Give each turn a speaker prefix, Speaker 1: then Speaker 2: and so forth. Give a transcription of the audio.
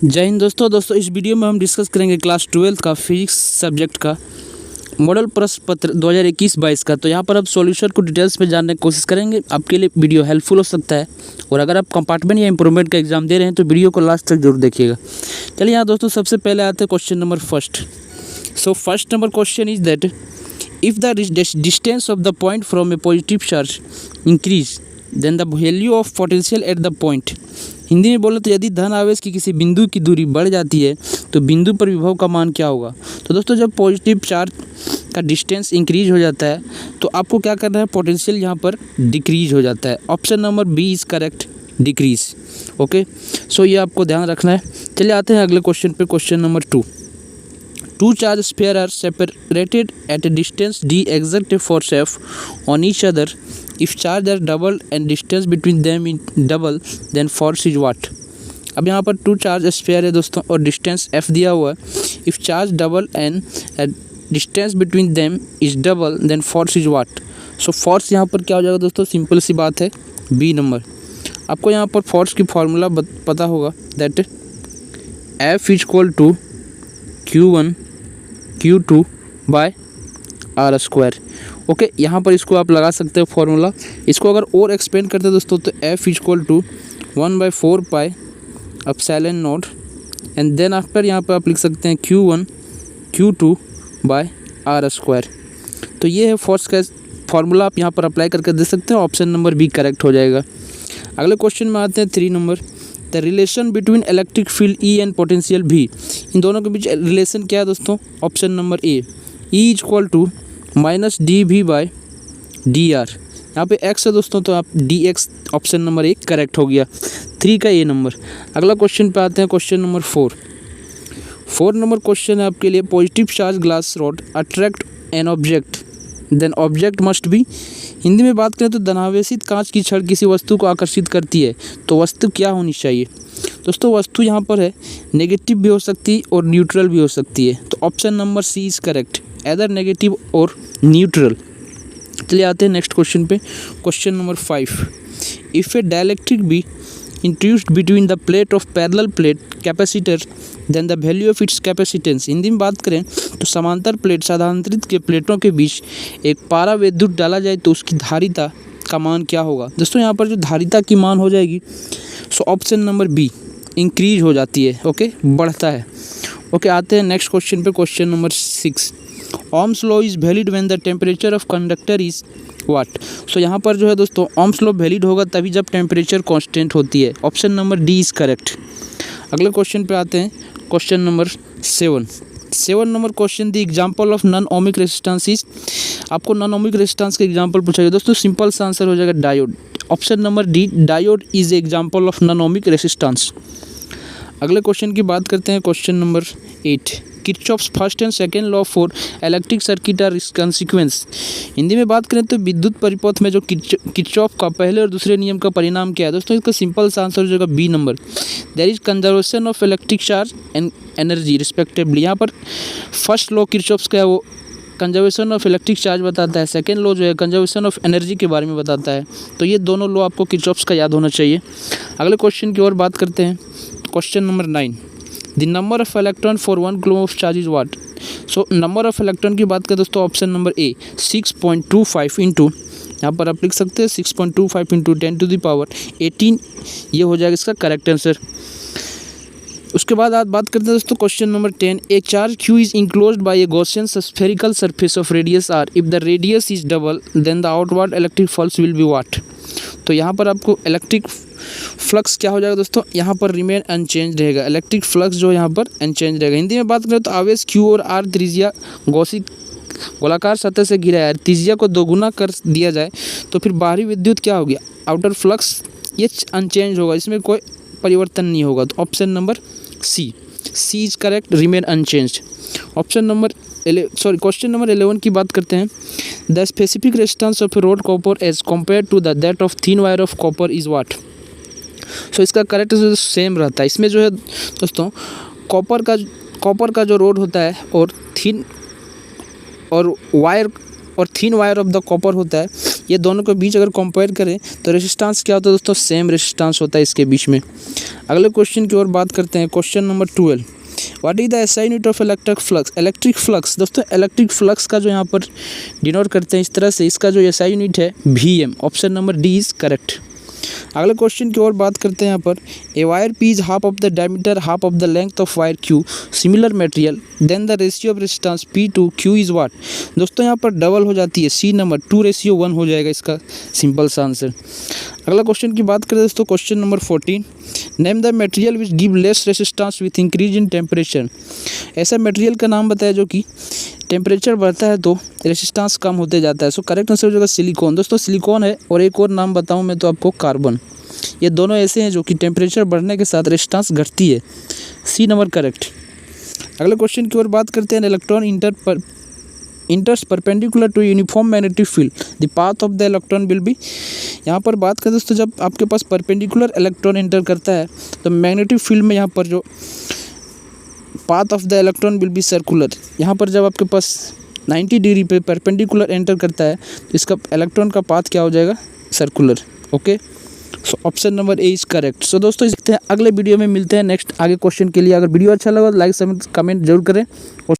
Speaker 1: जय हिंद दोस्तों इस वीडियो में हम डिस्कस करेंगे क्लास 12 का फिजिक्स सब्जेक्ट का मॉडल प्रश्न पत्र 2021-22 का। तो यहाँ पर आप सॉल्यूशन को डिटेल्स में जानने की कोशिश करेंगे। आपके लिए वीडियो हेल्पफुल हो सकता है और अगर आप कंपार्टमेंट या इंप्रूवमेंट का एग्जाम दे रहे हैं तो वीडियो को लास्ट तक जरूर देखिएगा। चलिए यहाँ दोस्तों सबसे पहले आते हैं question number first. So first number question is that if the distance of the point from a positive charge increase then the value of potential at the point. Hindi में बोले तो यदि धन आवेश की किसी बिंदु की दूरी बढ़ जाती है तो बिंदु पर विभव का मान क्या होगा। तो दोस्तों जब पॉजिटिव चार्ज का डिस्टेंस इंक्रीज हो जाता है तो आपको क्या करना है, पोटेंशियल यहाँ पर डिक्रीज हो जाता है। Option number B is correct, decrease. Okay, so ये आपको ध्यान रखना है। चलिए आते हैं अगले क्वेश्चन पे, question number 2। Two charge spheres are separated at a distance d exert a force F on each other. If charge are doubled and distance between them is double, then force is what? अब यहाँ पर to charge sphere है दोस्तों और distance F दिया हुआ है। If charge double and distance between them is double then force is what. So force यहाँ पर क्या हो जाएगा दोस्तों, सिंपल सी बात है, बी नंबर। आपको यहाँ पर फोर्स की फॉर्मूला पता होगा, that F is equal to Q1 Q2 by R square. Okay, यहाँ पर इसको आप लगा सकते हो फॉर्मूला। इसको अगर और एक्सपेंड करते हैं दोस्तों तो F is equal to 1/4 pi epsilon naught and then after यहाँ पर आप लिख सकते हैं Q1 Q2 by R square. तो ये है फोर्स का फॉर्मूला, आप यहाँ पर अप्लाई करके दे सकते हैं। ऑप्शन नंबर बी करेक्ट हो जाएगा। अगले क्वेश्चन में आते हैं 3 number. The relation between electric field E and potential भी, इन दोनों के बीच रिलेशन क्या है दोस्तों। Option number A, E is equal to minus D V by D R. यहाँ पे एक्स है दोस्तों तो आप D X, option number A correct हो गया, 3 का ए नंबर। अगला क्वेश्चन पे आते हैं, क्वेश्चन नंबर 4 नंबर क्वेश्चन है आपके लिए। Positive charge glass rod attract an object then object must be. Hindi में बात करें तो धनावेशित कांच की छड़ किसी वस्तु को आकर्षित करती है तो वस्तु क्या होनी चाहिए। दोस्तों वस्तु यहाँ पर है नेगेटिव भी हो सकती है और न्यूट्रल भी हो सकती है। तो option number C is correct, either negative और न्यूट्रल। चलिए आते हैं नेक्स्ट क्वेश्चन पे, question number 5। If a dielectric be introduced between the plate of parallel plate capacitor then the value of its capacitance. Hindi में बात करें तो समांतर प्लेट साधारणतरित के प्लेटों के बीच एक पारा विद्युत डाला जाए तो उसकी धारिता का मान क्या होगा। दोस्तों यहाँ पर जो धारिता की मान हो जाएगी so option number B, increase हो जाती है। ओके, बढ़ता है। ओके, आते हैं नेक्स्ट क्वेश्चन पे, question number 6। Ohm's law is valid when the temperature of conductor is what. So यहाँ पर जो है दोस्तों ओम्स लॉ वैलिड होगा तभी जब टेम्परेचर कांस्टेंट होती है। Option number D is correct. अगले क्वेश्चन पे आते हैं, question number 7 number question the example of non ohmic resistance is. आपको नॉन ओमिक रेजिस्टेंस का एग्जांपल पूछा गया दोस्तों, सिंपल सा आंसर हो जाएगा diode. Option number D, diode is example of non ohmic resistance. अगले क्वेश्चन की बात करते हैं, question number 8। Kirchhoff's first and second law for electric circuit are consequence. Hindi में बात करें तो विद्युत परिपथ में जो किरचॉफ का पहले और दूसरे नियम का परिणाम क्या है। दोस्तों इसका सिंपल सा आंसर हो जाएगा B number, there is conservation of electric charge and energy respectively. यहाँ पर फर्स्ट लॉ किरचॉफ्स का है वो कंजर्वेशन ऑफ इलेक्ट्रिक चार्ज बताता है, सेकेंड लॉ जो है कंजर्वेशन ऑफ एनर्जी के बारे में बताता है। तो ये दोनों लॉ आपको किरचॉफ्स का याद होना चाहिए। अगले क्वेश्चन की ओर बात करते हैं, question number 9। The number of electron for 1 coulomb of charge is what. So number of electron की बात करें दोस्तों, ऑप्शन नंबर ए 6.25 इंटू, यहाँ पर आप लिख सकते हैं 6.25 इंटू 10⁻18, ये हो जाएगा इसका करेक्ट आंसर। उसके बाद आप बात करते हैं दोस्तों, question number 10। A charge Q is enclosed by a Gaussian spherical surface of radius R। If the radius is double then the outward electric flux will be what. तो यहाँ पर आपको इलेक्ट्रिक फ्लक्स क्या हो जाएगा दोस्तों, यहाँ पर रिमेन अनचेंज रहेगा। इलेक्ट्रिक फ्लक्स जो यहाँ पर अनचेंज रहेगा। हिंदी में बात करें तो आवेश Q और R त्रिज्या गॉसिक गोलाकार सतह से घिरा है, त्रिज्या को दोगुना कर दिया जाए तो फिर बाहरी विद्युत क्या होगी, आउटर फ्लक्स, ये अनचेंज होगा, इसमें कोई परिवर्तन नहीं होगा। तो option number C is correct, remain unchanged. Option number question number 11 की बात करते हैं। The specific resistance of rod copper as compare to that of thin wire of copper is what. So इसका करेक्ट सेम रहता है। इसमें जो है दोस्तों कॉपर का जो रोड होता है और thin wire of the copper होता है ये दोनों के बीच अगर कंपेयर करें तो रेजिस्टेंस क्या होता है दोस्तों, सेम रेजिस्टेंस होता है इसके बीच में। अगले क्वेश्चन की ओर बात करते हैं, question number 12, what is the SI unit of electric flux. Electric flux दोस्तों, इलेक्ट्रिक फ्लक्स का जो यहाँ पर डिनोट करते हैं इस तरह से, इसका जो एसआई यूनिट है V M. Option number D is correct. अगले क्वेश्चन की ओर बात करते हैं यहाँ पर, a wire P is half of the diameter half of the length of wire Q, similar material, then the ratio of resistance P to Q is what. दोस्तों यहाँ पर डबल हो जाती है, सी नंबर 2:1 हो जाएगा इसका सिंपल सा आंसर। अगला क्वेश्चन की बात करें दोस्तों, question number 14, name the material which give less resistance with increase in temperature. ऐसा मटेरियल का नाम बताया जो कि टेम्परेचर बढ़ता है तो रेजिस्टेंस कम होते जाता है। सो करेक्ट आंसर हो जाएगा सिलिकॉन। दोस्तों सिलिकॉन है, और एक और नाम बताऊं मैं तो आपको कार्बन। ये दोनों ऐसे हैं जो कि टेम्परेचर बढ़ने के साथ रेजिस्टेंस घटती है, सी नंबर करेक्ट। अगले क्वेश्चन की ओर बात करते हैं, electron enters perpendicular to uniform magnetic field, the path of the electron will be. यहाँ पर बात करें दोस्तों, जब आपके पास परपेंडिकुलर इलेक्ट्रॉन इंटर करता है तो मैग्नेटिक फील्ड में यहाँ पर जो path of the electron will B circular. यहाँ पर जब आपके पास 90 डिग्री पे परपेंडिकुलर एंटर करता है तो इसका इलेक्ट्रॉन का पाथ क्या हो जाएगा, circular. Okay, so option number A is correct. So दोस्तों अगले वीडियो में मिलते हैं नेक्स्ट आगे क्वेश्चन के लिए। अगर वीडियो अच्छा लगा तो लाइक कमेंट जरूर करें और